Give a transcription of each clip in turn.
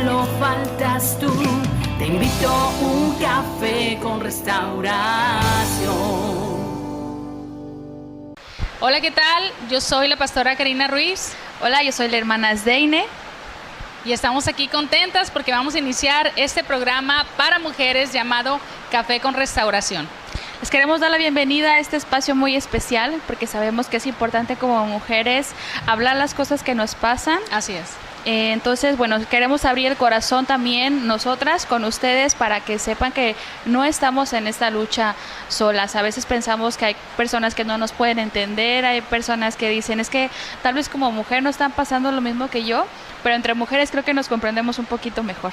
solo faltas tú. Te invito a un café con Restauración. Hola, ¿qué tal? Yo soy la pastora Karina Ruiz. Hola, yo soy la hermana Zdeine. Y estamos aquí contentas porque vamos a iniciar este programa para mujeres llamado Café con Restauración. Les queremos dar la bienvenida a este espacio muy especial porque sabemos que es importante como mujeres hablar las cosas que nos pasan. Así es. Entonces, bueno, queremos abrir el corazón también nosotras con ustedes para que sepan que no estamos en esta lucha solas. A veces pensamos que hay personas que no nos pueden entender, hay personas que dicen, es que tal vez como mujer no están pasando lo mismo que yo, pero entre mujeres creo que nos comprendemos un poquito mejor.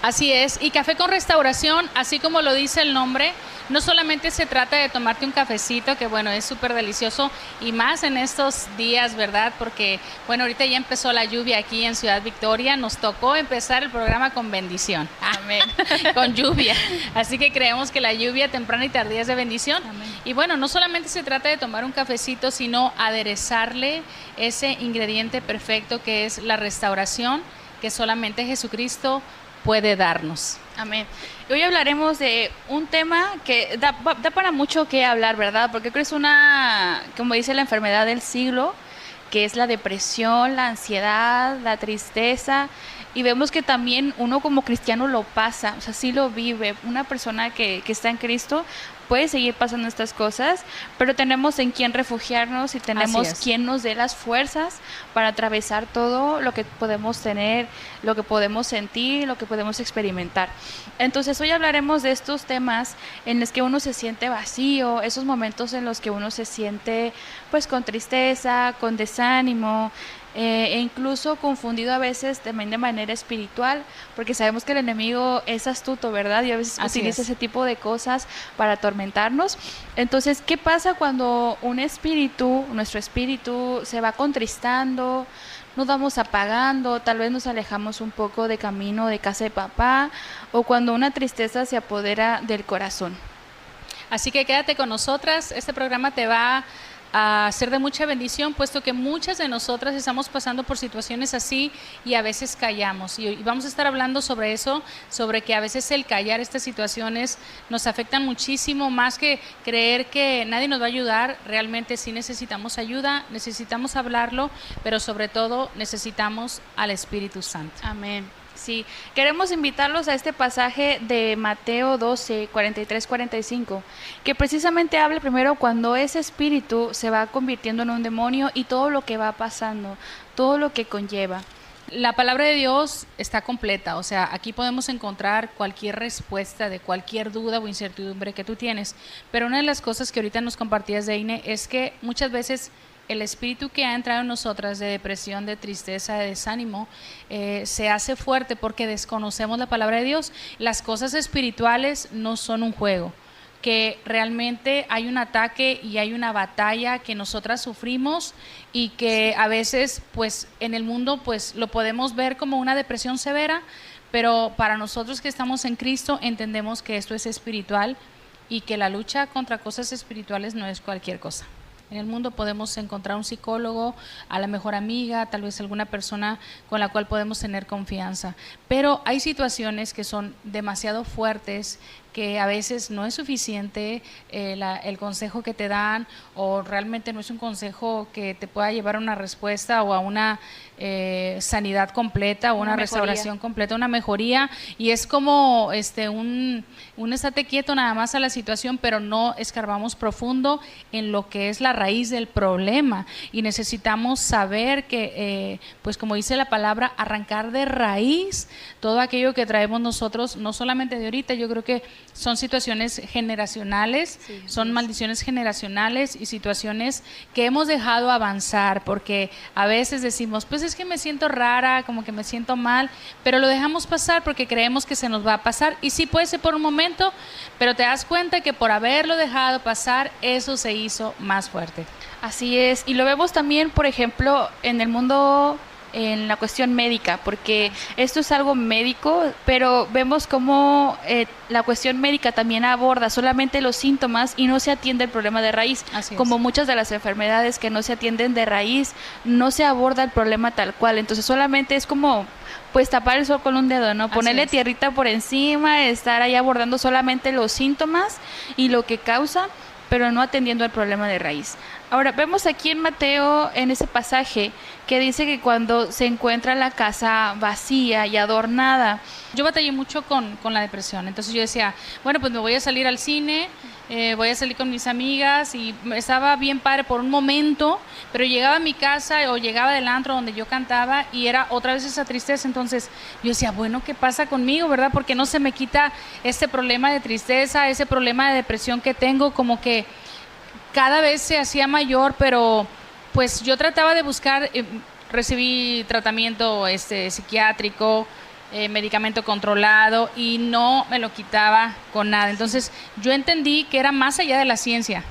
Así es, y Café con Restauración, así como lo dice el nombre, no solamente se trata de tomarte un cafecito, que bueno, es súper delicioso, y más en estos días, ¿verdad? Porque, bueno, ahorita ya empezó la lluvia aquí en Ciudad Victoria, nos tocó empezar el programa con bendición. Amén. Con lluvia. Así que creemos que la lluvia temprana y tardía es de bendición. Amén. Y bueno, no solamente se trata de tomar un cafecito, sino aderezarle ese ingrediente perfecto que es la restauración, que solamente Jesucristo puede darnos. Amén. Hoy hablaremos de un tema que da para mucho que hablar, ¿verdad? Porque creo que es una, como dice, la enfermedad del siglo, que es la depresión, la ansiedad, la tristeza. Y vemos que también uno como cristiano lo pasa, o sea, sí lo vive. Una persona que está en Cristo puede seguir pasando estas cosas, pero tenemos en quién refugiarnos y tenemos quien nos dé las fuerzas para atravesar todo lo que podemos tener, lo que podemos sentir, lo que podemos experimentar. Entonces hoy hablaremos de estos temas en los que uno se siente vacío, esos momentos en los que uno se siente pues con tristeza, con desánimo, e incluso confundido a veces también de manera espiritual, porque sabemos que el enemigo es astuto, ¿verdad? Y a veces utiliza ese tipo de cosas para atormentarnos. Entonces, ¿qué pasa cuando nuestro espíritu se va contristando, nos vamos apagando, tal vez nos alejamos un poco de camino de casa de papá, o cuando una tristeza se apodera del corazón? Así que quédate con nosotras, este programa te va a ser de mucha bendición, puesto que muchas de nosotras estamos pasando por situaciones así y a veces callamos, y vamos a estar hablando sobre eso, sobre que a veces el callar estas situaciones nos afectan muchísimo, más que creer que nadie nos va a ayudar. Realmente sí necesitamos ayuda, necesitamos hablarlo, pero sobre todo necesitamos al Espíritu Santo. Amén. Sí, queremos invitarlos a este pasaje de Mateo 12, 43-45, que precisamente habla primero cuando ese espíritu se va convirtiendo en un demonio y todo lo que va pasando, todo lo que conlleva. La palabra de Dios está completa, o sea, aquí podemos encontrar cualquier respuesta de cualquier duda o incertidumbre que tú tienes, pero una de las cosas que ahorita nos compartías, Deine, es que muchas veces el espíritu que ha entrado en nosotras de depresión, de tristeza, de desánimo, se hace fuerte porque desconocemos la palabra de Dios. Las cosas espirituales no son un juego, que realmente hay un ataque y hay una batalla que nosotras sufrimos y que a veces pues en el mundo pues lo podemos ver como una depresión severa, pero para nosotros que estamos en Cristo entendemos que esto es espiritual y que la lucha contra cosas espirituales no es cualquier cosa. En el mundo podemos encontrar un psicólogo, a la mejor amiga, tal vez alguna persona con la cual podemos tener confianza. Pero hay situaciones que son demasiado fuertes, que a veces no es suficiente el consejo que te dan, o realmente no es un consejo que te pueda llevar a una respuesta o a una sanidad completa o una restauración completa, una mejoría, y es como un estate quieto nada más a la situación, pero no escarbamos profundo en lo que es la raíz del problema, y necesitamos saber que pues como dice la palabra, arrancar de raíz todo aquello que traemos nosotros, no solamente de ahorita. Yo creo que son situaciones generacionales, son maldiciones generacionales y situaciones que hemos dejado avanzar, porque a veces decimos, pues es que me siento rara, como que me siento mal, pero lo dejamos pasar porque creemos que se nos va a pasar, y sí puede ser por un momento, pero te das cuenta que por haberlo dejado pasar, eso se hizo más fuerte. Así es, y lo vemos también, por ejemplo, en el mundo en la cuestión médica, porque esto es algo médico, pero vemos cómo la cuestión médica también aborda solamente los síntomas y no se atiende el problema de raíz. Así es. Como muchas de las enfermedades que no se atienden de raíz, no se aborda el problema tal cual. Entonces solamente es como pues tapar el sol con un dedo, ¿no? Ponerle tierrita por encima, estar ahí abordando solamente los síntomas y lo que causa, pero no atendiendo el problema de raíz. Ahora, vemos aquí en Mateo, en ese pasaje, que dice que cuando se encuentra la casa vacía y adornada. Yo batallé mucho con la depresión, entonces yo decía, bueno, pues me voy a salir al cine, voy a salir con mis amigas, y estaba bien padre por un momento, pero llegaba a mi casa o llegaba del antro donde yo cantaba y era otra vez esa tristeza. Entonces yo decía, bueno, ¿qué pasa conmigo, verdad? Porque no se me quita este problema de tristeza, ese problema de depresión que tengo, como que cada vez se hacía mayor, pero pues yo trataba de buscar, recibí tratamiento psiquiátrico, medicamento controlado, y no me lo quitaba con nada. Entonces yo entendí que era más allá de la ciencia,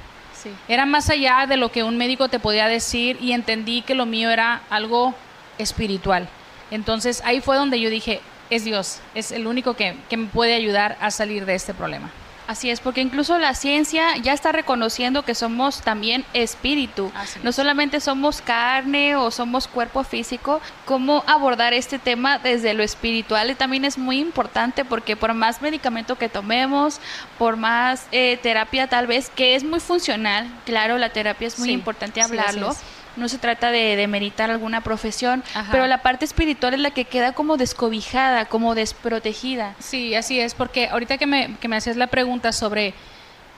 era más allá de lo que un médico te podía decir, y entendí que lo mío era algo espiritual. Entonces ahí fue donde yo dije, es Dios, es el único que me puede ayudar a salir de este problema. Así es, porque incluso la ciencia ya está reconociendo que somos también espíritu. No solamente somos carne o somos cuerpo físico. Cómo abordar este tema desde lo espiritual también es muy importante, porque por más medicamento que tomemos, por más terapia tal vez, que es muy funcional, claro, la terapia es muy importante hablarlo. No se trata de demeritar alguna profesión, pero la parte espiritual es la que queda como descobijada, como desprotegida. Sí, así es, porque ahorita que me hacías la pregunta sobre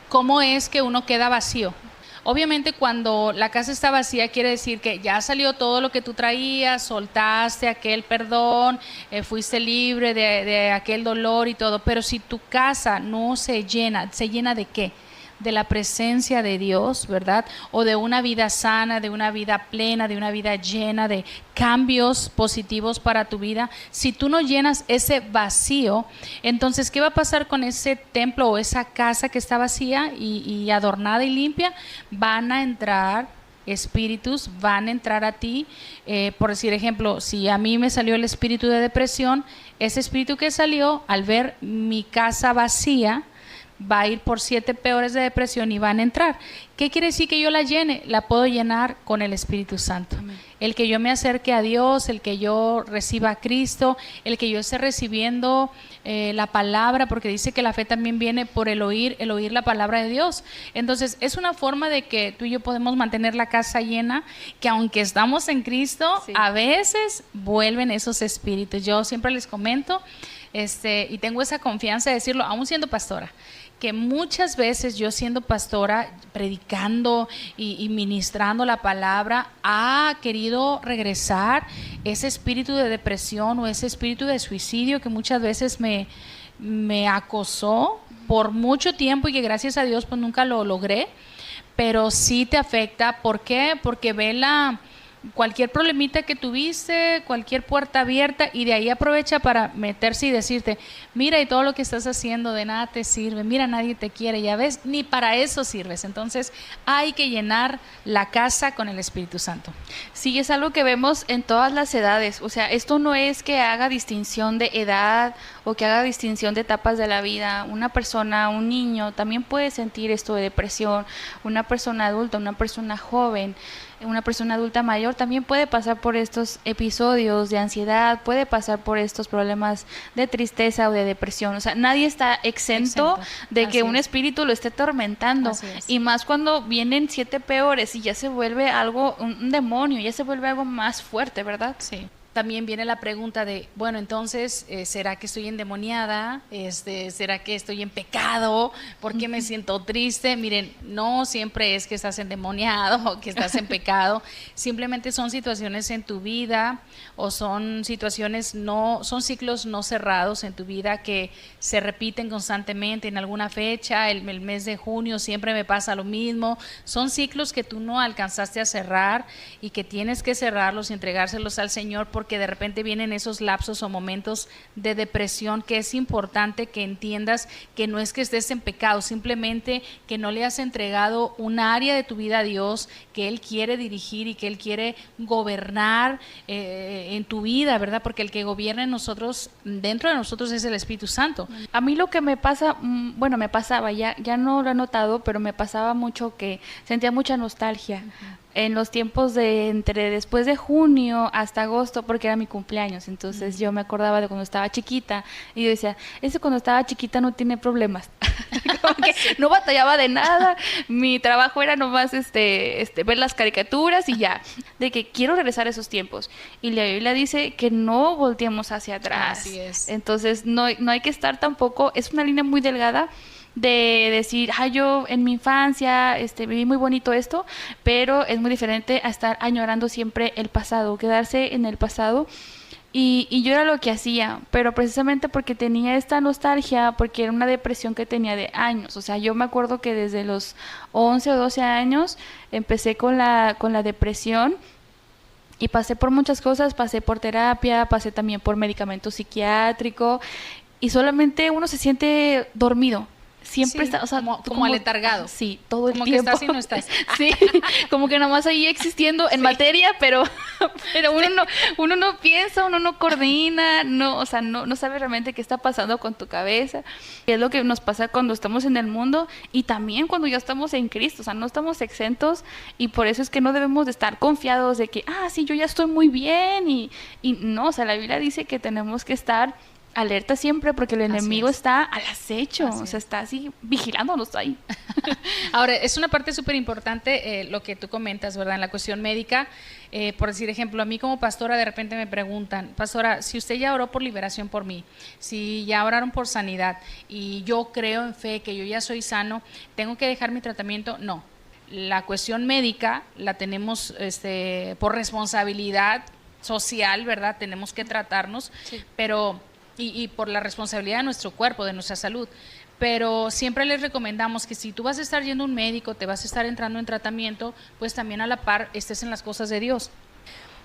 cómo es que uno queda vacío. Obviamente cuando la casa está vacía quiere decir que ya salió todo lo que tú traías, soltaste aquel perdón, fuiste libre de aquel dolor y todo, pero si tu casa no ¿se llena de qué? De la presencia de Dios, ¿verdad? O de una vida sana, de una vida plena, de una vida llena de cambios positivos para tu vida. Si tú no llenas ese vacío, entonces, ¿qué va a pasar con ese templo o esa casa que está vacía y adornada y limpia? Van a entrar espíritus, van a entrar a ti. Por decir ejemplo, si a mí me salió el espíritu de depresión, ese espíritu que salió, al ver mi casa vacía, va a ir por 7 peores de depresión y van a entrar. ¿Qué quiere decir que yo la llene? La puedo llenar con el Espíritu Santo. Amén. El que yo me acerque a Dios, el que yo reciba a Cristo, el que yo esté recibiendo la palabra, porque dice que la fe también viene por el oír la palabra de Dios. Entonces es una forma de que tú y yo podemos mantener la casa llena, que aunque estamos en Cristo, a veces vuelven esos espíritus. Yo siempre les comento, y tengo esa confianza de decirlo, aún siendo pastora, que muchas veces yo siendo pastora, predicando y ministrando la palabra, ha querido regresar ese espíritu de depresión o ese espíritu de suicidio que muchas veces me acosó por mucho tiempo, y que gracias a Dios pues nunca lo logré, pero sí te afecta. ¿Por qué? Porque ve cualquier problemita que tuviste, cualquier puerta abierta, y de ahí aprovecha para meterse y decirte, mira, y todo lo que estás haciendo de nada te sirve, mira, nadie te quiere, ya ves, ni para eso sirves. Entonces hay que llenar la casa con el Espíritu Santo. Sí, es algo que vemos en todas las edades. O sea, esto no es que haga distinción de edad o que haga distinción de etapas de la vida. Una persona, un niño, también puede sentir esto de depresión. Una persona adulta, una persona joven, una persona adulta mayor también puede pasar por estos episodios de ansiedad, puede pasar por estos problemas de tristeza o de depresión. O sea, nadie está exento de que un espíritu lo esté atormentando. Y más cuando vienen 7 peores y ya se vuelve algo, un demonio, ya se vuelve algo más fuerte, ¿verdad? Sí. También viene la pregunta de, bueno, entonces, ¿será que estoy endemoniada? ¿Será que estoy en pecado? ¿Por qué me siento triste? Miren, no siempre es que estás endemoniado o que estás en pecado. Simplemente son situaciones en tu vida, o son son ciclos no cerrados en tu vida que se repiten constantemente en alguna fecha. El mes de junio siempre me pasa lo mismo. Son ciclos que tú no alcanzaste a cerrar y que tienes que cerrarlos y entregárselos al Señor, Porque de repente vienen esos lapsos o momentos de depresión, que es importante que entiendas que no es que estés en pecado, simplemente que no le has entregado un área de tu vida a Dios, que Él quiere dirigir y que Él quiere gobernar en tu vida, ¿verdad? Porque el que gobierna en nosotros, dentro de nosotros, es el Espíritu Santo. A mí lo que me pasa, bueno, me pasaba, ya no lo he notado, pero me pasaba mucho que sentía mucha nostalgia en los tiempos de entre después de junio hasta agosto, porque era mi cumpleaños. Entonces yo me acordaba de cuando estaba chiquita y yo decía, cuando estaba chiquita no tiene problemas. Como que no batallaba de nada, mi trabajo era nomás ver las caricaturas y ya, de que quiero regresar a esos tiempos. Y la Biblia dice que no volteemos hacia atrás. Así es. Entonces no hay que estar tampoco, es una línea muy delgada de decir, yo en mi infancia viví muy bonito esto, pero es muy diferente a estar añorando siempre el pasado, quedarse en el pasado. Y yo era lo que hacía, pero precisamente porque tenía esta nostalgia, porque era una depresión que tenía de años. O sea, yo me acuerdo que desde los 11 o 12 años empecé con la depresión. Y pasé por muchas cosas, pasé por terapia, pasé también por medicamento psiquiátrico, y solamente uno se siente dormido. Siempre está, o sea, como aletargado. Sí, todo el tiempo. Como que estás y no estás. Sí, como que nomás ahí existiendo en materia, pero uno no piensa, uno no coordina, no sabe realmente qué está pasando con tu cabeza. Y es lo que nos pasa cuando estamos en el mundo y también cuando ya estamos en Cristo, o sea, no estamos exentos, y por eso es que no debemos de estar confiados de que, sí, yo ya estoy muy bien, y no, o sea, la Biblia dice que tenemos que estar alerta siempre porque el enemigo está al acecho, o sea, está así vigilándonos ahí. Ahora, es una parte súper importante lo que tú comentas, ¿verdad? En la cuestión médica, por decir ejemplo, a mí como pastora de repente me preguntan, pastora, si usted ya oró por liberación por mí, si ya oraron por sanidad y yo creo en fe que yo ya soy sano, ¿tengo que dejar mi tratamiento? No. La cuestión médica la tenemos por responsabilidad social, ¿verdad? Tenemos que tratarnos, pero y por la responsabilidad de nuestro cuerpo, de nuestra salud. Pero siempre les recomendamos que si tú vas a estar yendo a un médico, te vas a estar entrando en tratamiento, pues también a la par estés en las cosas de Dios.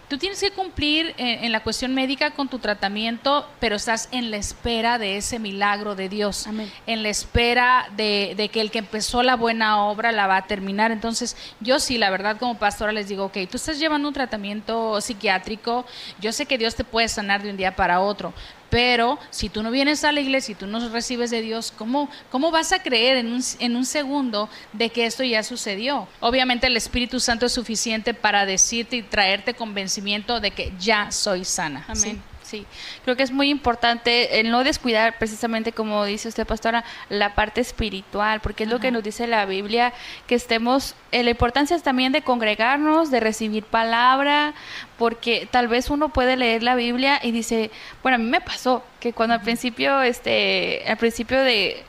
Tú tienes que cumplir en la cuestión médica con tu tratamiento, pero estás en la espera de ese milagro de Dios. Amén. En la espera de que el que empezó la buena obra la va a terminar. Entonces, yo sí, la verdad, como pastora les digo, ok, tú estás llevando un tratamiento psiquiátrico, yo sé que Dios te puede sanar de un día para otro, pero si tú no vienes a la iglesia y tú no recibes de Dios, ¿cómo vas a creer en un segundo de que esto ya sucedió? Obviamente el Espíritu Santo es suficiente para decirte y traerte convencimiento de que ya soy sana. Amén. Sí, creo que es muy importante el no descuidar, precisamente como dice usted, pastora, la parte espiritual, porque es lo que nos dice la Biblia, que estemos, la importancia es también de congregarnos, de recibir palabra, porque tal vez uno puede leer la Biblia y dice, bueno, a mí me pasó que cuando al principio de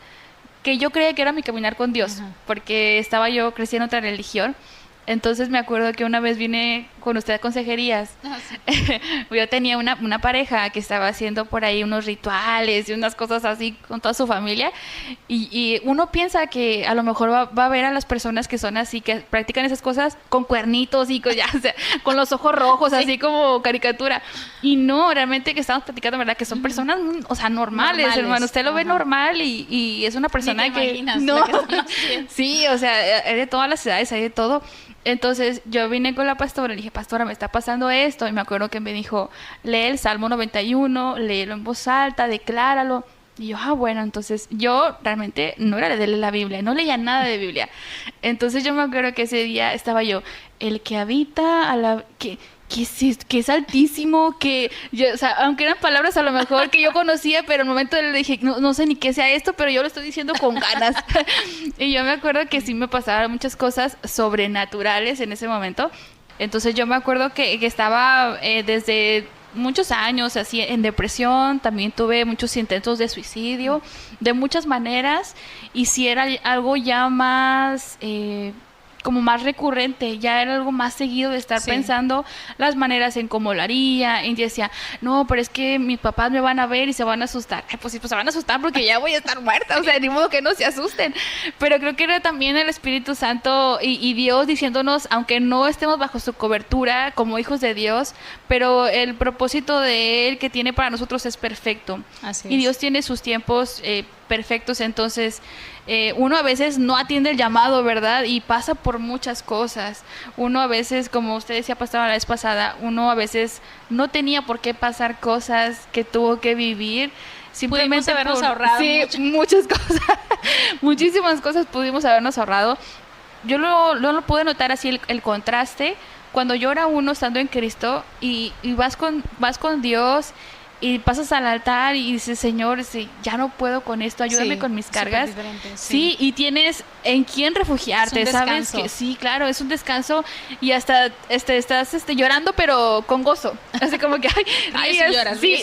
que yo creía que era mi caminar con Dios, porque estaba yo creciendo en otra religión. Entonces me acuerdo que una vez vine con usted a consejerías. Yo tenía una pareja que estaba haciendo por ahí unos rituales y unas cosas así con toda su familia, y uno piensa que a lo mejor va a ver a las personas que son así, que practican esas cosas con cuernitos y con los ojos rojos, así como caricatura, y no, realmente que estamos platicando, ¿verdad? Que son personas, o sea, normales, hermano, usted lo ve normal y es una persona ni te que... imaginas No, lo que están haciendo. sí, o sea, hay de todas las edades, hay de todo. Entonces yo vine con la pastora y le dije, pastora, me está pasando esto, y me acuerdo que me dijo, lee el Salmo 91, léelo en voz alta, decláralo. Y yo, bueno, entonces yo realmente no era de leer la Biblia, no leía nada de Biblia. Entonces yo me acuerdo que ese día estaba yo, el que habita que es altísimo, que yo, o sea, aunque eran palabras a lo mejor que yo conocía, pero en el momento le dije, no sé ni qué sea esto, pero yo lo estoy diciendo con ganas. Y yo me acuerdo que sí me pasaban muchas cosas sobrenaturales en ese momento. Entonces yo me acuerdo que estaba desde muchos años así en depresión, también tuve muchos intentos de suicidio, de muchas maneras, y si era algo ya más... como más recurrente, ya era algo más seguido de estar pensando las maneras en cómo lo haría, y decía, no, pero es que mis papás me van a ver y se van a asustar. Ay, pues sí, pues se van a asustar porque ya voy a estar muerta, o sea, ni modo que no se asusten. Pero creo que era también el Espíritu Santo y Dios diciéndonos, aunque no estemos bajo su cobertura como hijos de Dios, pero el propósito de Él que tiene para nosotros es perfecto. Así y es. Dios tiene sus tiempos perfectos, entonces uno a veces no atiende el llamado, ¿verdad? Y pasa por muchas cosas. Uno a veces, como usted decía, pasaba la vez pasada, uno a veces no tenía por qué pasar cosas que tuvo que vivir. Simplemente pudimos habernos ahorrado muchas cosas, muchísimas cosas pudimos habernos ahorrado. Yo lo pude notar así el contraste cuando llora uno estando en Cristo y vas con Dios y pasas al altar y dices, Señor, sí, ya no puedo con esto, ayúdame con mis cargas. Sí, y tienes en quién refugiarte, ¿sabes? Que sí, claro, es un descanso y hasta estás llorando pero con gozo. Así como que ay, lloras, sí.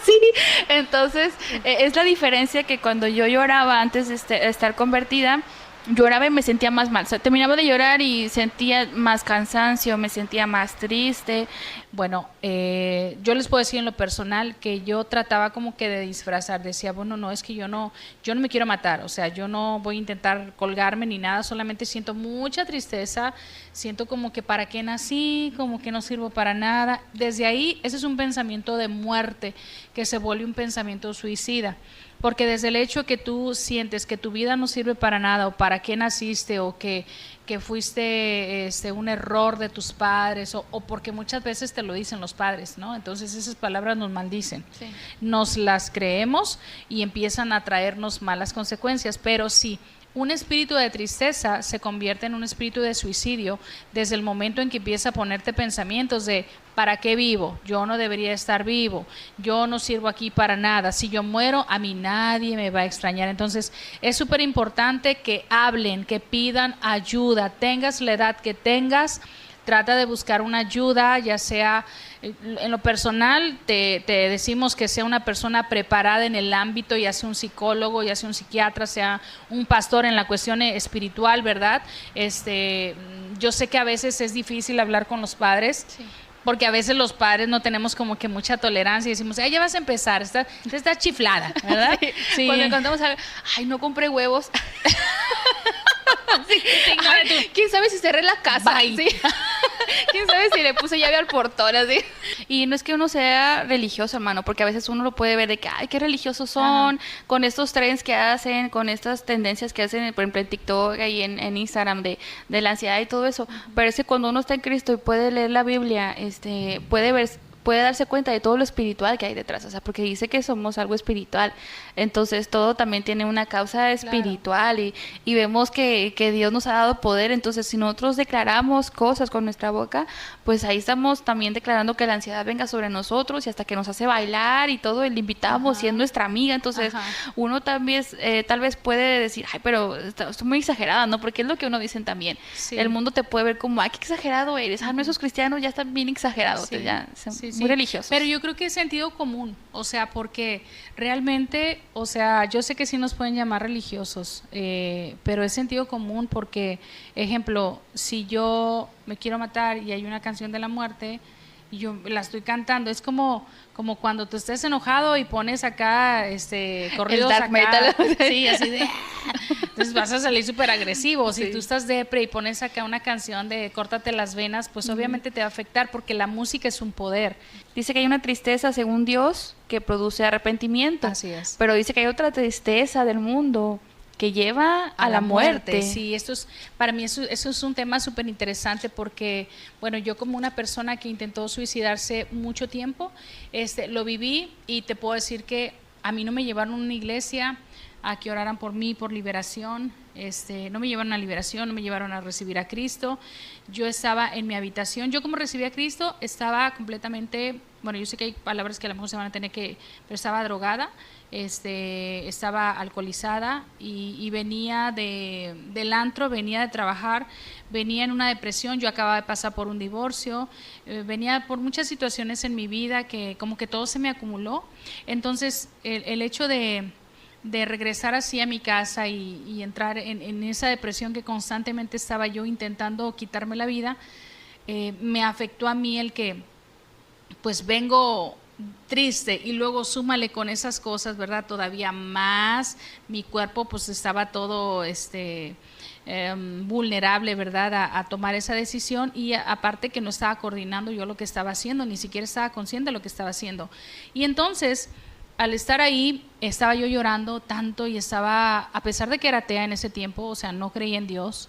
Sí. Entonces, es la diferencia que cuando yo lloraba antes de estar convertida, lloraba y me sentía más mal. O sea, terminaba de llorar y sentía más cansancio, me sentía más triste. Bueno, yo les puedo decir en lo personal que yo trataba como que de disfrazar, decía, bueno, no, es que yo no me quiero matar, o sea, yo no voy a intentar colgarme ni nada, solamente siento mucha tristeza, siento como que para qué nací, como que no sirvo para nada. Desde ahí, ese es un pensamiento de muerte que se vuelve un pensamiento suicida. Porque desde el hecho que tú sientes que tu vida no sirve para nada, o para qué naciste, o que fuiste un error de tus padres, o porque muchas veces te lo dicen los padres, ¿no? Entonces esas palabras nos maldicen. Sí. Nos las creemos y empiezan a traernos malas consecuencias, pero sí. Un espíritu de tristeza se convierte en un espíritu de suicidio desde el momento en que empieza a ponerte pensamientos de ¿para qué vivo? Yo no debería estar vivo, yo no sirvo aquí para nada, si yo muero a mí nadie me va a extrañar. Entonces es súper importante que hablen, que pidan ayuda, tengas la edad que tengas. Trata de buscar una ayuda, ya sea en lo personal, te decimos que sea una persona preparada en el ámbito, ya sea un psicólogo, ya sea un psiquiatra, sea un pastor en la cuestión espiritual, ¿verdad? Yo sé que a veces es difícil hablar con los padres. Sí. Porque a veces los padres no tenemos como que mucha tolerancia y decimos, ay, ya vas a empezar, está chiflada, ¿verdad? Sí. Sí. Cuando le contamos algo, ay, no compré huevos. Sí, ay, ¿quién sabe si cerré la casa? ¿Sí? ¿Quién sabe si le puse llave al portón? Así. Y no es que uno sea religioso, hermano, porque a veces uno lo puede ver de que, ay, qué religiosos son, ajá, con estos trends que hacen, con estas tendencias que hacen, por ejemplo, en TikTok y en Instagram de la ansiedad y todo eso. Uh-huh. Pero es que cuando uno está en Cristo y puede leer la Biblia, puede darse cuenta de todo lo espiritual que hay detrás, o sea, porque dice que somos algo espiritual, entonces todo también tiene una causa espiritual. Claro. y vemos que Dios nos ha dado poder, entonces si nosotros declaramos cosas con nuestra boca, pues ahí estamos también declarando que la ansiedad venga sobre nosotros y hasta que nos hace bailar y todo, y le invitamos, ajá, y es nuestra amiga, entonces ajá, uno también tal vez puede decir, ay, pero estoy muy exagerada, ¿no? Porque es lo que uno dicen también, sí, el mundo te puede ver como, ay, qué exagerado eres, no, esos cristianos ya están bien exagerados, sí, ya sí, muy religiosos. Pero yo creo que es sentido común, o sea, porque realmente, o sea, yo sé que sí nos pueden llamar religiosos, pero es sentido común porque, ejemplo, si yo me quiero matar y hay una canción de la muerte y yo la estoy cantando, es como cuando tú estés enojado y pones acá corridos dark acá, metal. Sí, así de entonces vas a salir súper agresivo. Si sí, tú estás depre y pones acá una canción de córtate las venas, pues obviamente te va a afectar porque la música es un poder. Dice que hay una tristeza según Dios que produce arrepentimiento. Así es. Pero dice que hay otra tristeza del mundo que lleva a la muerte. Sí, para mí eso es un tema súper interesante porque, bueno, yo como una persona que intentó suicidarse mucho tiempo, lo viví y te puedo decir que a mí no me llevaron a una iglesia a que oraran por mí, por liberación, no me llevaron a liberación, no me llevaron a recibir a Cristo. Yo estaba en mi habitación, yo como recibí a Cristo estaba completamente, bueno, yo sé que hay palabras que a lo mejor se van a tener que, pero estaba drogada, estaba alcoholizada y venía del antro, venía de trabajar, venía en una depresión, yo acababa de pasar por un divorcio, venía por muchas situaciones en mi vida que como que todo se me acumuló. Entonces el hecho de de regresar así a mi casa y entrar en esa depresión que constantemente estaba yo intentando quitarme la vida, me afectó a mí el que pues vengo triste y luego súmale con esas cosas, ¿verdad? Todavía más, mi cuerpo pues estaba todo vulnerable, ¿verdad? A tomar esa decisión y aparte que no estaba coordinando yo lo que estaba haciendo, ni siquiera estaba consciente de lo que estaba haciendo. Y entonces, al estar ahí, estaba yo llorando tanto y estaba, a pesar de que era atea en ese tiempo, o sea, no creía en Dios.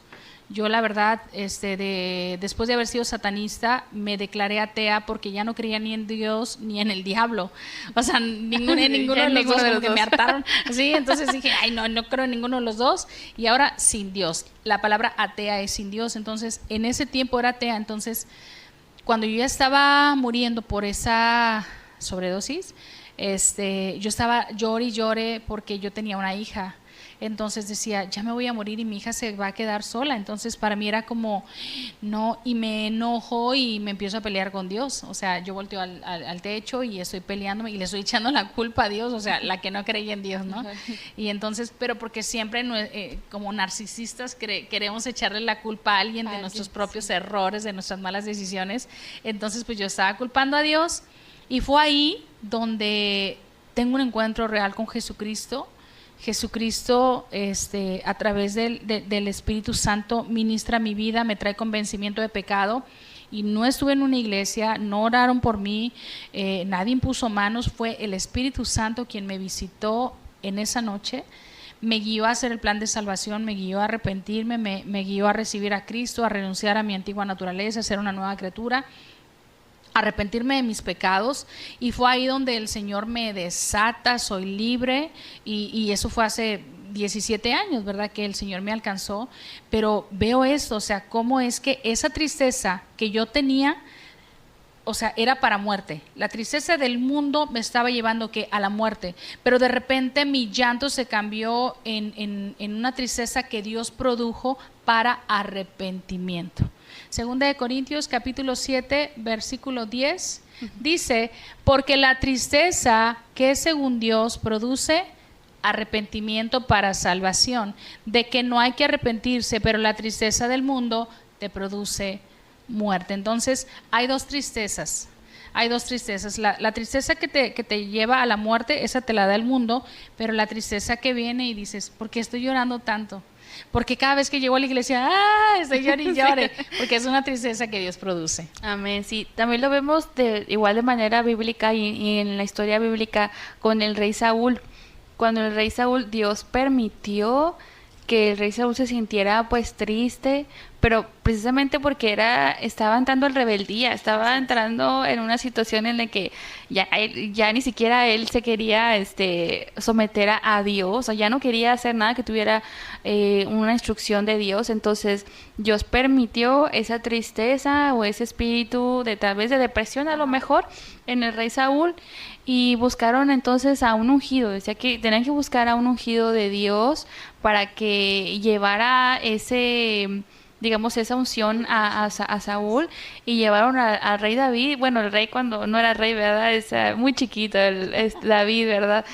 Yo la verdad, después de haber sido satanista, me declaré atea porque ya no creía ni en Dios ni en el diablo. O sea, ninguno de los dos, como que me hartaron. Sí, entonces dije, ay, no creo en ninguno de los dos. Y ahora sin Dios. La palabra atea es sin Dios. Entonces, en ese tiempo era atea. Entonces, cuando yo ya estaba muriendo por esa sobredosis, yo estaba llore y llore porque yo tenía una hija. Entonces decía, ya me voy a morir y mi hija se va a quedar sola. Entonces para mí era como, no, y me enojo y me empiezo a pelear con Dios. O sea, yo volteo al techo y estoy peleándome y le estoy echando la culpa a Dios, o sea, la que no creía en Dios, ¿no? Y entonces, pero porque siempre como narcisistas queremos echarle la culpa a alguien de nuestros propios errores, de nuestras malas decisiones. Entonces pues yo estaba culpando a Dios y fue ahí donde tengo un encuentro real con Jesucristo. Jesucristo, a través del Espíritu Santo, ministra mi vida, me trae convencimiento de pecado. Y no estuve en una iglesia, no oraron por mí, nadie impuso manos, fue el Espíritu Santo quien me visitó en esa noche. Me guió a hacer el plan de salvación, me guió a arrepentirme, me guió a recibir a Cristo, a renunciar a mi antigua naturaleza, a ser una nueva criatura, arrepentirme de mis pecados, y fue ahí donde el Señor me desata, soy libre, y eso fue hace 17 años, ¿verdad? Que el Señor me alcanzó, pero veo esto, o sea, cómo es que esa tristeza que yo tenía, o sea, era para muerte. La tristeza del mundo me estaba llevando a la muerte, pero de repente mi llanto se cambió en una tristeza que Dios produjo para arrepentimiento. Segunda de Corintios capítulo 7 versículo 10 dice, porque la tristeza que es según Dios produce arrepentimiento para salvación, de que no hay que arrepentirse, pero la tristeza del mundo te produce muerte. Entonces hay dos tristezas. La tristeza que te lleva a la muerte, esa te la da el mundo, pero la tristeza que viene y dices, ¿por qué estoy llorando tanto? Porque cada vez que llego a la iglesia, estoy llorando y llore, porque es una tristeza que Dios produce. Amén, sí. También lo vemos igual de manera bíblica y en la historia bíblica con el rey Saúl. Cuando el rey Saúl, Dios permitió que el rey Saúl se sintiera pues triste, pero precisamente porque estaba entrando en rebeldía, estaba entrando en una situación en la que ya ni siquiera él se quería someter a Dios, o sea, ya no quería hacer nada que tuviera una instrucción de Dios. Entonces Dios permitió esa tristeza o ese espíritu de tal vez de depresión a lo mejor en el rey Saúl, y buscaron entonces a un ungido. Decía que tenían que buscar a un ungido de Dios para que llevara digamos, esa unción a Saúl, y llevaron al rey David. Bueno, el rey cuando no era rey, ¿verdad? Es muy chiquito, David, ¿verdad?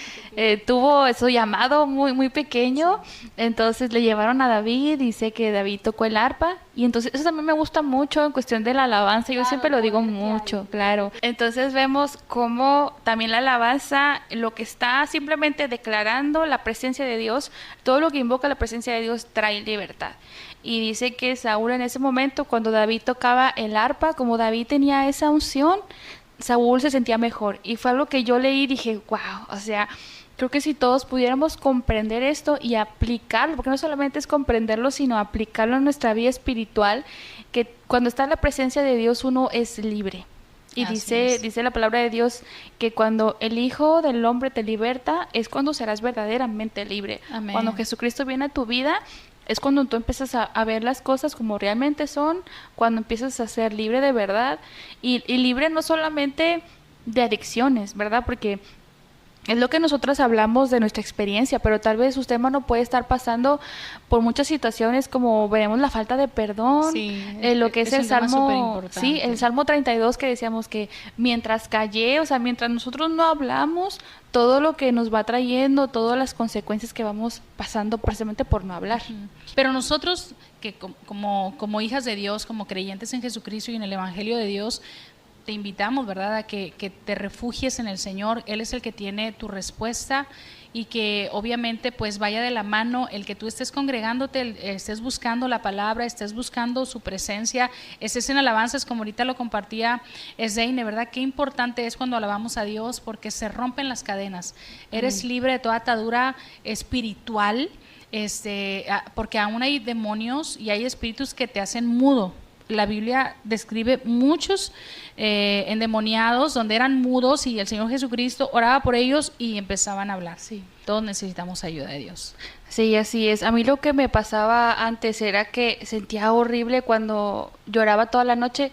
Tuvo su llamado muy, muy pequeño, entonces le llevaron a David, dice que David tocó el arpa, y entonces eso también me gusta mucho en cuestión de la alabanza, yo siempre lo digo mucho, claro. Entonces vemos cómo también la alabanza, lo que está simplemente declarando la presencia de Dios, todo lo que invoca la presencia de Dios trae libertad. Y dice que Saúl en ese momento, cuando David tocaba el arpa, como David tenía esa unción, Saúl se sentía mejor. Y fue algo que yo leí y dije, wow, o sea, creo que si todos pudiéramos comprender esto y aplicarlo, porque no solamente es comprenderlo, sino aplicarlo en nuestra vida espiritual, que cuando está en la presencia de Dios uno es libre. Y dice la palabra de Dios que cuando el Hijo del Hombre te liberta, es cuando serás verdaderamente libre. Amén. Cuando Jesucristo viene a tu vida, es cuando tú empiezas a ver las cosas como realmente son, cuando empiezas a ser libre de verdad, y libre no solamente de adicciones, ¿verdad? Porque Es lo que nosotros hablamos de nuestra experiencia, pero tal vez usted, hermano, puede estar pasando por muchas situaciones, como veremos la falta de perdón, Sí, lo que es el un tema Salmo, superimportante. sí, el Salmo 32 que decíamos que mientras callé, o sea, mientras nosotros no hablamos, todo lo que nos va trayendo, todas las consecuencias que vamos pasando precisamente por no hablar. Pero nosotros, que como hijas de Dios, como creyentes en Jesucristo y en el Evangelio de Dios, te invitamos, ¿verdad?, a que te refugies en el Señor. Él es el que tiene tu respuesta, y que obviamente pues vaya de la mano el que tú estés congregándote, estés buscando la palabra, estés buscando su presencia, estés en alabanzas, como ahorita lo compartía Zeine, ¿verdad? Qué importante es cuando alabamos a Dios, porque se rompen las cadenas. Eres libre de toda atadura espiritual, porque aún hay demonios y hay espíritus que te hacen mudo. La Biblia describe muchos endemoniados donde eran mudos, y el Señor Jesucristo oraba por ellos y empezaban a hablar. Sí, todos necesitamos ayuda de Dios. Sí, así es. A mí lo que me pasaba antes era que sentía horrible cuando lloraba toda la noche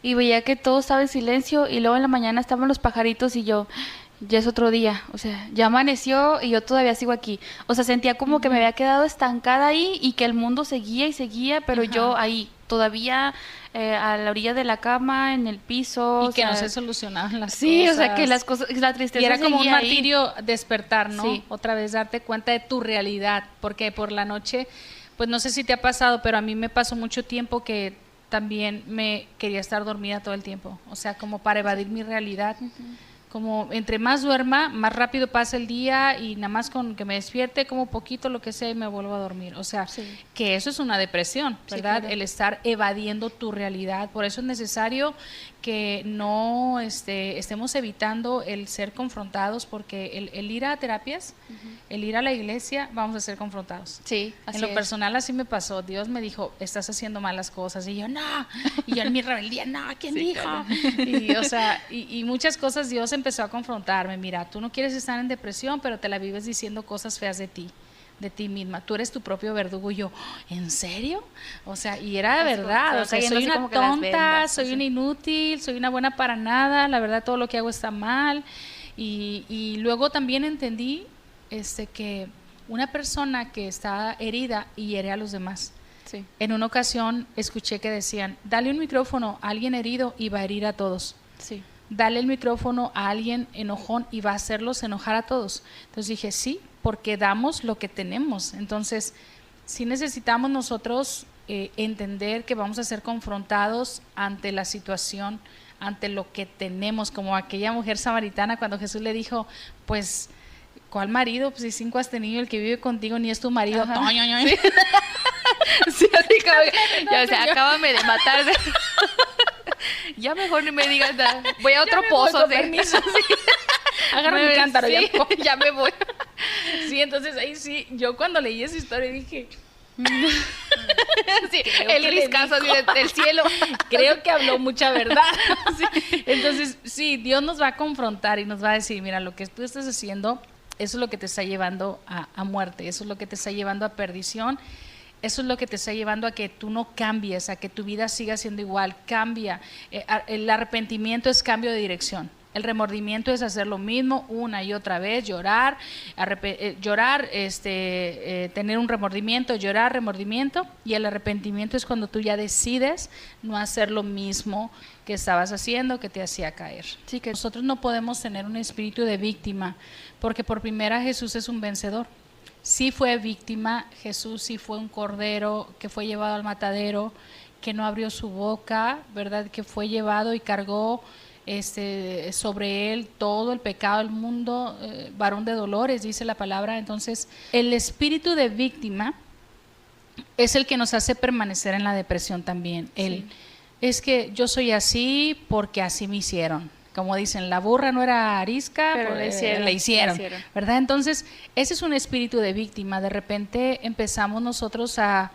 y veía que todo estaba en silencio, y luego en la mañana estaban los pajaritos y yo, ya es otro día, o sea, ya amaneció y yo todavía sigo aquí. O sea, sentía como que me había quedado estancada ahí y que el mundo seguía y seguía, pero yo ahí todavía a la orilla de la cama, en el piso. Y que no se solucionaban las cosas. Sí, o sea, que las cosas, la tristeza y era como un seguía ahí. martirio despertar, ¿no? Sí. Otra vez darte cuenta de tu realidad, porque por la noche, pues no sé si te ha pasado, pero a mí me pasó mucho tiempo que también me quería estar dormida todo el tiempo, o sea, como para evadir mi realidad. Como entre más duerma, más rápido pasa el día, y nada más con que me despierte, como poquito, lo que sea, y me vuelvo a dormir. O sea, que eso es una depresión, ¿verdad? Sí, claro. El estar evadiendo tu realidad. Por eso es necesario que no estemos evitando el ser confrontados, porque el ir a terapias, el ir a la iglesia, vamos a ser confrontados. Sí, así en lo es. personal así me pasó. Dios me dijo, estás haciendo malas cosas, y yo, no, y yo en mi rebeldía, no, ¿quién dijo? Claro. Y o sea, y muchas cosas Dios empezó a confrontarme. Mira, tú no quieres estar en depresión, pero te la vives diciendo cosas feas de ti misma, tú eres tu propio verdugo. Y yo, ¿en serio? O sea, y era de verdad, o sea, soy una tonta, soy una inútil, soy una buena para nada, la verdad todo lo que hago está mal. Y luego también entendí que una persona que está herida hiere a los demás. Sí. En una ocasión escuché que decían, dale un micrófono a alguien herido y va a herir a todos. Sí. Dale el micrófono a alguien enojón y va a hacerlos enojar a todos. Entonces dije, sí, porque damos lo que tenemos. Entonces, sí necesitamos nosotros entender que vamos a ser confrontados ante la situación, ante lo que tenemos, como aquella mujer samaritana cuando Jesús le dijo, pues, ¿cuál marido? Pues si 5 has tenido, el que vive contigo ni es tu marido. Sí. Sí, así como, ya, o sea, acábame de matar. Ya mejor ni me digas nada. Voy a otro pozo. Permiso. Sí. Agarra mi cántaro. Sí, ya me voy. Sí, entonces ahí sí, yo cuando leí esa historia dije... Sí, el riscazo del cielo. Creo que habló mucha verdad. Sí. Entonces, sí, Dios nos va a confrontar y nos va a decir, mira, lo que tú estás haciendo, eso es lo que te está llevando a muerte, eso es lo que te está llevando a perdición. Eso es lo que te está llevando a que tú no cambies, a que tu vida siga siendo igual. Cambia. El arrepentimiento es cambio de dirección. El remordimiento es hacer lo mismo una y otra vez, llorar, tener un remordimiento, llorar, remordimiento. Y el arrepentimiento es cuando tú ya decides no hacer lo mismo que estabas haciendo, que te hacía caer. Sí, que nosotros no podemos tener un espíritu de víctima, porque por primera Jesús es un vencedor. Sí fue víctima, Jesús sí fue un cordero que fue llevado al matadero, que no abrió su boca, ¿verdad? Que fue llevado y cargó sobre él todo el pecado del mundo, varón de dolores, dice la palabra. Entonces, el espíritu de víctima es el que nos hace permanecer en la depresión también. Sí. Es que yo soy así porque así me hicieron. Como dicen, la burra no era arisca, pero le hicieron, ¿verdad? Entonces, ese es un espíritu de víctima. De repente empezamos nosotros a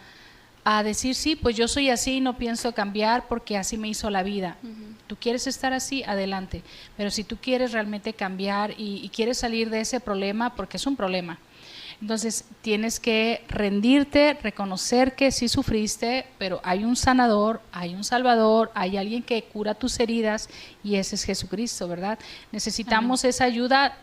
decir, sí, pues yo soy así, no pienso cambiar porque así me hizo la vida. Tú quieres estar así, adelante. Pero si tú quieres realmente cambiar y quieres salir de ese problema, porque es un problema, entonces tienes que rendirte, reconocer que sí sufriste, pero hay un sanador, hay un salvador, hay alguien que cura tus heridas, y ese es Jesucristo, ¿verdad? Necesitamos esa ayuda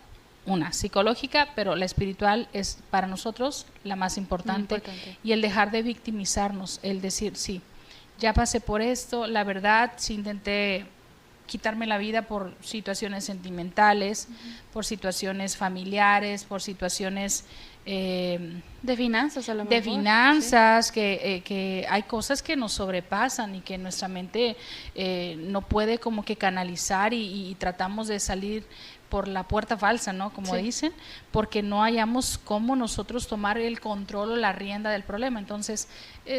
una psicológica, pero la espiritual es para nosotros la más importante. Y el dejar de victimizarnos, el decir, sí, ya pasé por esto, la verdad, sí intenté quitarme la vida por situaciones sentimentales, por situaciones familiares, por situaciones de finanzas a lo mejor. De finanzas, sí. Que hay cosas que nos sobrepasan y que nuestra mente no puede como que canalizar y tratamos de salir por la puerta falsa, ¿no? Como sí. dicen, porque no hayamos cómo nosotros tomar el control o la rienda del problema. Entonces,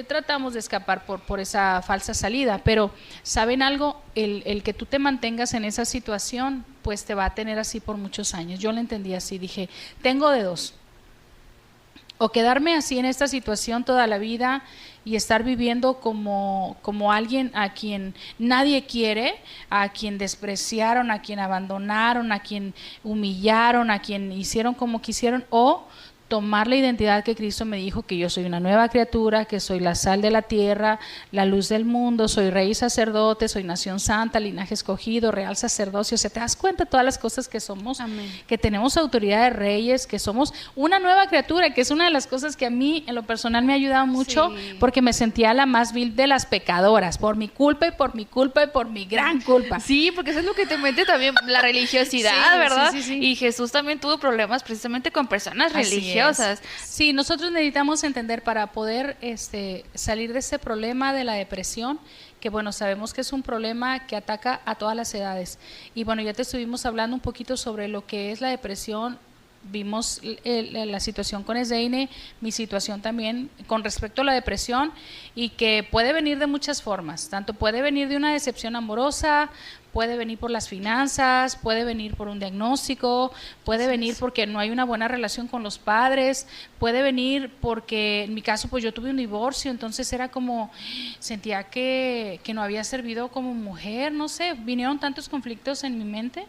tratamos de escapar por esa falsa salida. Pero, ¿saben algo? El que tú te mantengas en esa situación, pues te va a tener así por muchos años. Yo lo entendí así, dije, tengo de dos. O quedarme así en esta situación toda la vida y estar viviendo como alguien a quien nadie quiere, a quien despreciaron, a quien abandonaron, a quien humillaron, a quien hicieron como quisieron, o tomar la identidad que Cristo me dijo, que yo soy una nueva criatura, que soy la sal de la tierra, la luz del mundo, soy rey y sacerdote, soy nación santa, linaje escogido, real sacerdocio. O sea, te das cuenta de todas las cosas que somos. Amén. Que tenemos autoridad de reyes, que somos una nueva criatura, que es una de las cosas que a mí en lo personal me ha ayudado mucho, sí. Porque me sentía la más vil de las pecadoras, por mi culpa y por mi culpa y por mi gran culpa. Sí, porque eso es lo que te mete también la religiosidad, sí, ¿verdad? Sí. Y Jesús también tuvo problemas precisamente con personas religiosas. Sí, nosotros necesitamos entender para poder salir de ese problema de la depresión, que bueno, sabemos que es un problema que ataca a todas las edades. Y bueno, ya te estuvimos hablando un poquito sobre lo que es la depresión. Vimos la situación con Esdeine, mi situación también con respecto a la depresión, y que puede venir de muchas formas, tanto puede venir de una decepción amorosa, puede venir por las finanzas, puede venir por un diagnóstico, puede venir porque no hay una buena relación con los padres, puede venir porque en mi caso pues yo tuve un divorcio, entonces era como, sentía que no había servido como mujer, no sé, vinieron tantos conflictos en mi mente.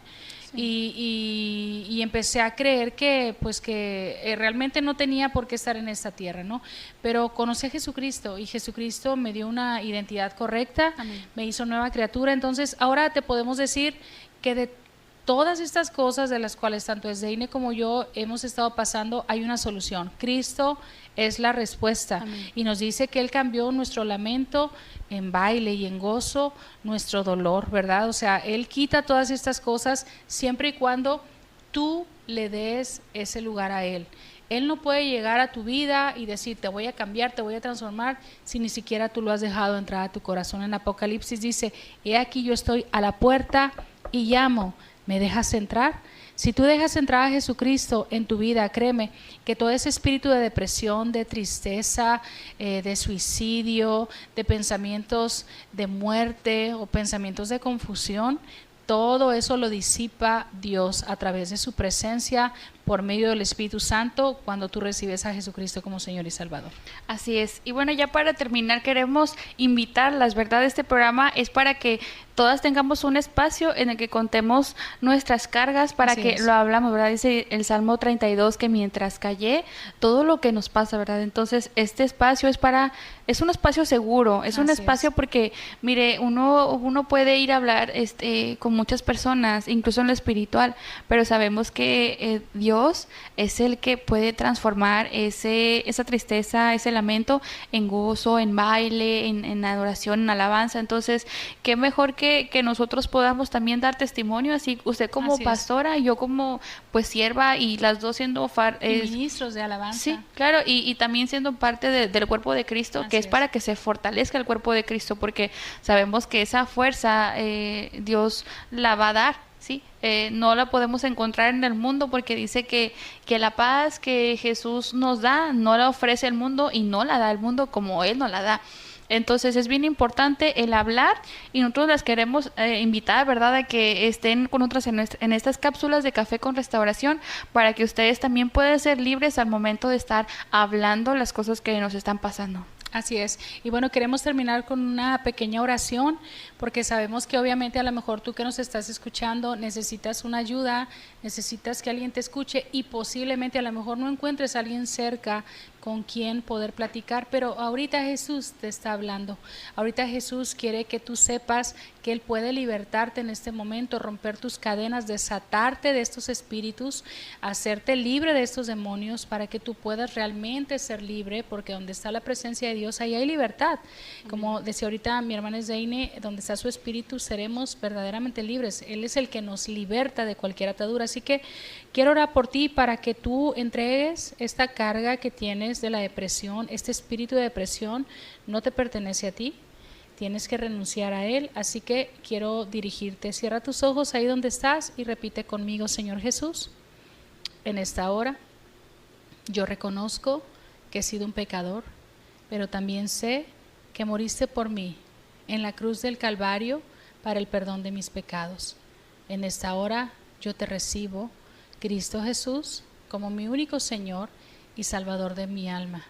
Y empecé a creer que pues que realmente no tenía por qué estar en esta tierra, ¿no? Pero conocí a Jesucristo y Jesucristo me dio una identidad correcta. Amén. Me hizo nueva criatura. Entonces ahora te podemos decir que de todas estas cosas de las cuales tanto Esdeine como yo hemos estado pasando, hay una solución. Cristo es la respuesta. Amén. Y nos dice que Él cambió nuestro lamento en baile y en gozo, nuestro dolor, ¿verdad? O sea, Él quita todas estas cosas siempre y cuando tú le des ese lugar a Él. Él no puede llegar a tu vida y decir, te voy a cambiar, te voy a transformar, si ni siquiera tú lo has dejado entrar a tu corazón. En Apocalipsis dice, he aquí yo estoy a la puerta y llamo, ¿me dejas entrar? Si tú dejas entrar a Jesucristo en tu vida, créeme que todo ese espíritu de depresión, de tristeza, de suicidio, de pensamientos de muerte o pensamientos de confusión, todo eso lo disipa Dios a través de su presencia por medio del Espíritu Santo cuando tú recibes a Jesucristo como Señor y Salvador. Así es. Y bueno, ya para terminar queremos invitarlas, ¿verdad? Este programa es para que todas tengamos un espacio en el que contemos nuestras cargas, para Así que es. Lo hablamos, ¿verdad? Dice el Salmo 32 que mientras callé, todo lo que nos pasa, ¿verdad? Entonces, este espacio es un espacio seguro, es un espacio porque, mire, uno puede ir a hablar con muchas personas, incluso en lo espiritual, pero sabemos que Dios es el que puede transformar esa tristeza, ese lamento en gozo, en baile, en adoración, en alabanza. Entonces, qué mejor que nosotros podamos también dar testimonio, así usted como pastora, yo como pues sierva, y las dos siendo ministros de alabanza. Sí, claro, y también siendo parte del cuerpo de Cristo, así que es para que se fortalezca el cuerpo de Cristo, porque sabemos que esa fuerza Dios la va a dar. Sí, no la podemos encontrar en el mundo, porque dice que la paz que Jesús nos da no la ofrece el mundo y no la da el mundo como Él nos la da. Entonces es bien importante el hablar, y nosotros las queremos invitar, ¿verdad?, a que estén con nosotras en estas cápsulas de Café con Restauración, para que ustedes también puedan ser libres al momento de estar hablando las cosas que nos están pasando. Así es. Y bueno, queremos terminar con una pequeña oración, porque sabemos que obviamente a lo mejor tú que nos estás escuchando necesitas una ayuda, necesitas que alguien te escuche y posiblemente a lo mejor no encuentres a alguien cerca con quien poder platicar, pero ahorita Jesús te está hablando. Ahorita Jesús quiere que tú sepas que Él puede libertarte en este momento, romper tus cadenas, desatarte de estos espíritus, hacerte libre de estos demonios para que tú puedas realmente ser libre, porque donde está la presencia de Dios, ahí hay libertad. Como decía ahorita mi hermana Zeine, donde está su espíritu seremos verdaderamente libres. Él es el que nos liberta de cualquier atadura. Así que quiero orar por ti para que tú entregues esta carga que tienes de la depresión. Este espíritu de depresión no te pertenece a ti, tienes que renunciar a él. Así que quiero dirigirte. Cierra tus ojos ahí donde estás y repite conmigo: Señor Jesús, en esta hora yo reconozco que he sido un pecador, pero también sé que moriste por mí en la cruz del Calvario para el perdón de mis pecados. En esta hora yo te recibo, Cristo Jesús, como mi único Señor y Salvador de mi alma.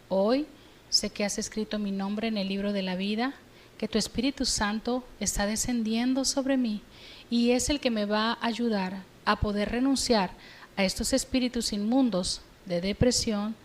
Hoy sé que has escrito mi nombre en el libro de la vida, que tu Espíritu Santo está descendiendo sobre mí y es el que me va a ayudar a poder renunciar a estos espíritus inmundos de depresión,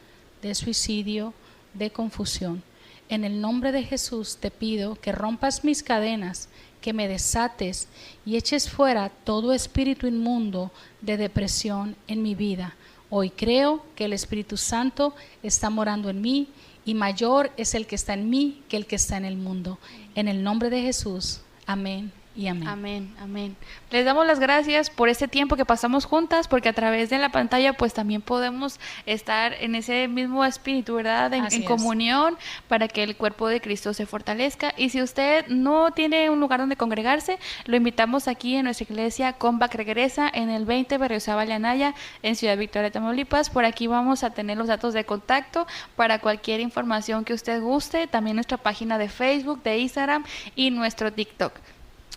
de suicidio, de confusión. En el nombre de Jesús te pido que rompas mis cadenas, que me desates y eches fuera todo espíritu inmundo de depresión en mi vida. Hoy creo que el Espíritu Santo está morando en mí y mayor es el que está en mí que el que está en el mundo. En el nombre de Jesús, amén y amén. Amén, amén. Les damos las gracias por este tiempo que pasamos juntas, porque a través de la pantalla pues también podemos estar en ese mismo espíritu, ¿verdad? En comunión, para que el cuerpo de Cristo se fortalezca. Y si usted no tiene un lugar donde congregarse, lo invitamos aquí en nuestra iglesia Comeback Regresa, en el 20 Berriozábal de Anaya, en Ciudad Victoria, Tamaulipas. Por aquí vamos a tener los datos de contacto para cualquier información que usted guste, también nuestra página de Facebook, de Instagram y nuestro TikTok.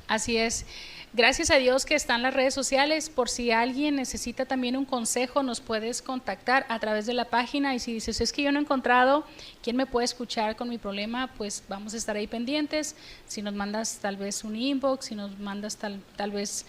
Así es. Gracias a Dios que están las redes sociales. Por si alguien necesita también un consejo, nos puedes contactar a través de la página. Y si dices, es que yo no he encontrado quién me puede escuchar con mi problema, pues vamos a estar ahí pendientes. Si nos mandas tal vez un inbox, si nos mandas tal vez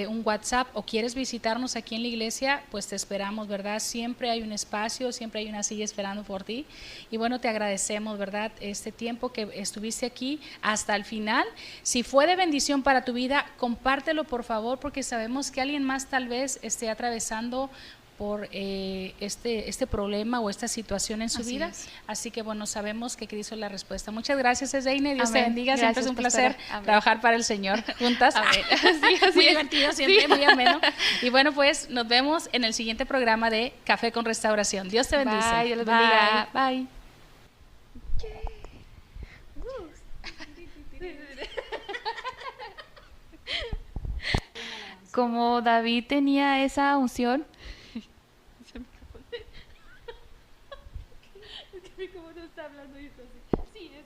un WhatsApp o quieres visitarnos aquí en la iglesia, pues te esperamos, ¿verdad? Siempre hay un espacio, siempre hay una silla esperando por ti. Y bueno, te agradecemos, ¿verdad? Este tiempo que estuviste aquí hasta el final. Si fue de bendición para tu vida, compártelo por favor, porque sabemos que alguien más tal vez esté atravesando por este problema o esta situación en su vida. Así que bueno, sabemos que Cristo es la respuesta. Muchas gracias, Zeine. Dios te bendiga. Gracias, siempre es un placer trabajar para el Señor juntas. Muy divertido, siempre muy ameno. Y bueno, pues nos vemos en el siguiente programa de Café con Restauración. Dios te bendice. Bye, Dios los bendiga. Bye. Como David tenía esa unción. Es que mi micrófono está hablando y esto así. Sí, eso.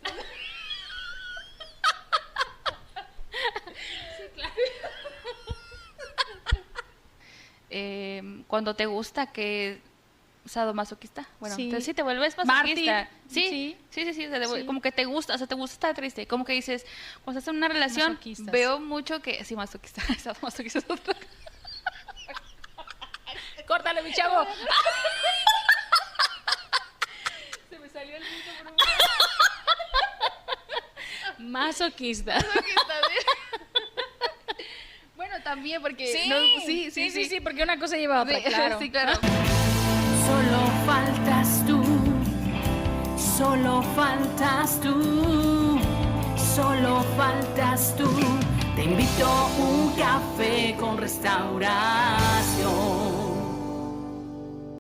Sí, claro. Cuando te gusta que sadomasoquista, bueno, sí. Entonces sí te vuelves masoquista. Sí. Como que te gusta, o sea, te gusta estar triste, como que dices, cuando estás en una relación, veo mucho que, sí, masoquista, sadomasoquista es otra. Córtale, mi chavo. Se me salió el grito por un Masoquista. Bueno, también porque sí, porque una cosa lleva a otra, claro. Sí, claro. Solo faltas tú, solo faltas tú, solo faltas tú. Te invito a un café con restauración.